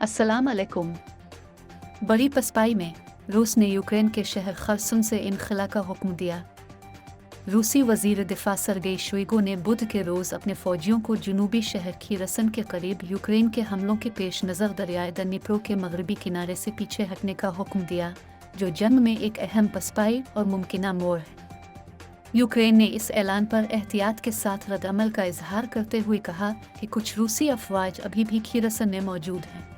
अस्सलाम अलैकुम। बड़ी पसपाई में रूस ने यूक्रेन के शहर खर्सन से इनखला का हुक्म दिया। रूसी वजीर दिफा सरगेई शोइगु ने बुध के रोज़ अपने फौजियों को जनूबी शहर खीरसन के करीब यूक्रेन के हमलों के पेश नज़र दरियाए दनीप्रो के मगरबी किनारे से पीछे हटने का हुक्म दिया, जो जंग में एक अहम पसपाई और मुमकिना मोड़ है। यूक्रेन ने इस ऐलान पर एहतियात के साथ रद्दअमल का इजहार करते हुए कहा कि कुछ रूसी अफवाज अभी भी खीरसन में मौजूद हैं।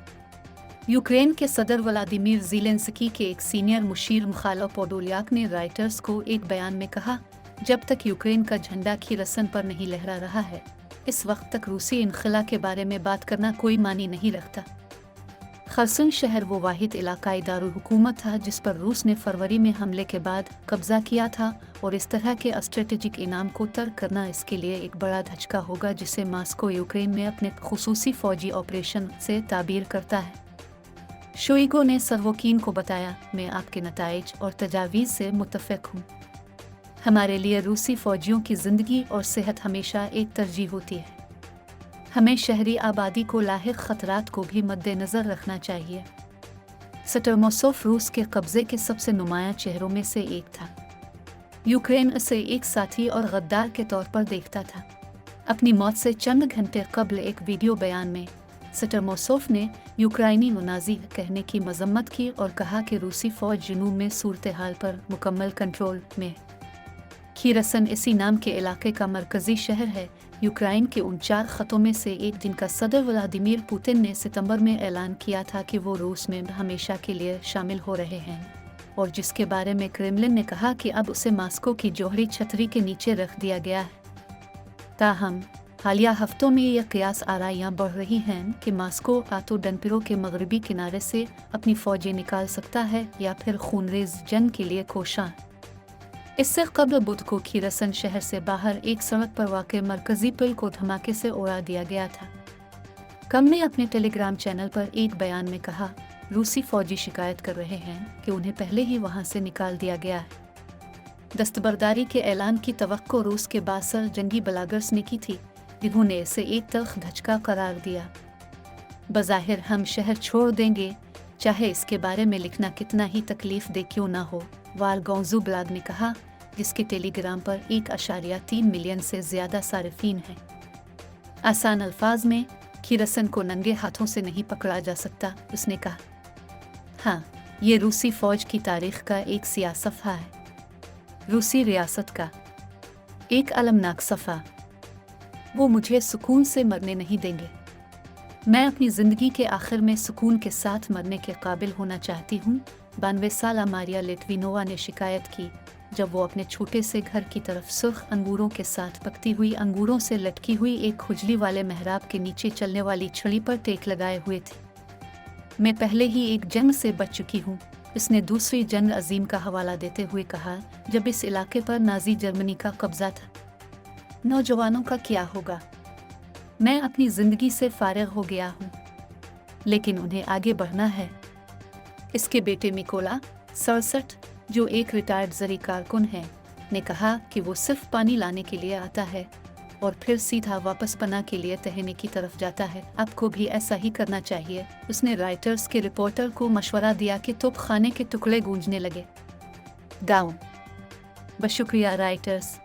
यूक्रेन के सदर व्लादिमीर ज़ेलेंस्की के एक सीनियर मुशीर मिखाइल पोडोलियाक ने राइटर्स को एक बयान में कहा, जब तक यूक्रेन का झंडा खीरसन पर नहीं लहरा रहा है, इस वक्त तक रूसी इनखला के बारे में बात करना कोई मानी नहीं रखता। खर्सन शहर वो वाहिद इलाकाई दारुल हुकूमत था जिस पर रूस ने फरवरी में हमले के बाद कब्जा किया था, और इस तरह के स्ट्रेटेजिक इनाम को तर्क करना इसके लिए एक बड़ा धचका होगा जिसे मास्को यूक्रेन में अपने खुसूसी फौजी ऑपरेशन से ताबीर करता है। शोइगु ने सर्वोकीन को बताया, मैं आपके नताइज और तजावीज़ से मुत्तफ़िक़ हूँ। हमारे लिए रूसी फ़ौजियों की ज़िंदगी और सेहत हमेशा एक तरजीह होती है। हमें शहरी आबादी को लाहिक़ ख़तरात को भी मद्देनज़र रखना चाहिए। स्टर्मोसोव रूस के कब्ज़े के सबसे नुमायाँ चेहरों में से एक था। यूक्रेन इसे एक साथी और गद्दार के तौर पर देखता था। अपनी मौत से चंद घंटे कबल एक वीडियो बयान में स्टर्मोसोव ने यूक्राइनी मुनाज़ी कहने की मज़म्मत की और कहा कि रूसी फ़ौज जनूब में सूरत हाल पर मुकम्मल कंट्रोल में। खीरसन इसी नाम के इलाके का मरकज़ी शहर है। यूक्राइन के उन 4 ख़तों में से एक जिनका सदर व्लादिमीर पुतिन ने सितंबर में ऐलान किया था कि वो रूस में हमेशा के लिए शामिल हो रहे हैं, और जिसके बारे में क्रेमलिन ने कहा कि अब उसे मास्को की जोहरी छतरी के नीचे रख दिया गया है। ताहम हालिया हफ्तों में यह कयास आराइयाँ बढ़ रही हैं कि मास्को आतो डनपिरो के मगरबी किनारे से अपनी फ़ौजें निकाल सकता है या फिर खूनरेज़ जंग के लिए कोशां। इससे कबल बुध को खीरसन शहर से बाहर एक सड़क पर वाक़े मरकज़ी पुल को धमाके से उड़ा दिया गया था। कम ने अपने टेलीग्राम चैनल पर एक बयान में कहा, रूसी फ़ौजी शिकायत कर रहे हैं कि उन्हें पहले ही वहाँ से निकाल दिया गया है। दस्तबरदारी के ऐलान की तवक्को रूस के बासर जंगी बलागर्स ने की थी, जिन्होंने इसे एक तल्ख़ धचका करार दिया। बज़ाहिर हम शहर छोड़ देंगे, चाहे इसके बारे में लिखना कितना ही तकलीफ़ दे क्यों ना हो, वालगोंजू ब्लॉग ने कहा, जिसके टेलीग्राम पर 1.3 मिलियन से ज़्यादा सारिफीन हैं। आसान अल्फाज में, खीरसन को नंगे हाथों से नहीं पकड़ा जा सकता, उसने कहा। हाँ, ये रूसी फ़ौज की तारीख़ का एक सियाह सफ़हा है, रूसी रियासत का एक अलमनाक सफ़ा। वो मुझे सुकून से मरने नहीं देंगे। मैं अपनी ज़िंदगी के आखिर में सुकून के साथ मरने के काबिल होना चाहती हूँ, 92 साला मारिया लिट्विनोवा ने शिकायत की, जब वो अपने छोटे से घर की तरफ सुर्ख अंगूरों के साथ पकती हुई अंगूरों से लटकी हुई एक खुजली वाले मेहराब के नीचे चलने वाली छड़ी पर टेक लगाए हुए थे। मैं पहले ही एक जंग से बच चुकी हूँ, इसने दूसरी जंग अजीम का हवाला देते हुए कहा, जब इस इलाके पर नाज़ी जर्मनी का कब्जा था। नौजवानों का क्या होगा? मैं अपनी ज़िंदगी से फारिग हो गया हूँ, लेकिन उन्हें आगे बढ़ना है। इसके बेटे मिकोला, 67, जो एक रिटायर्ड ज़री कारकुन है, ने कहा कि वो सिर्फ पानी लाने के लिए आता है और फिर सीधा वापस पनाह के लिए तहने की तरफ जाता है। आपको भी ऐसा ही करना चाहिए, उसने राइटर्स के रिपोर्टर को मशवरा दिया कि तोप खाने के टुकड़े गूंजने लगे। डाउन। बशुक्रिया राइटर्स।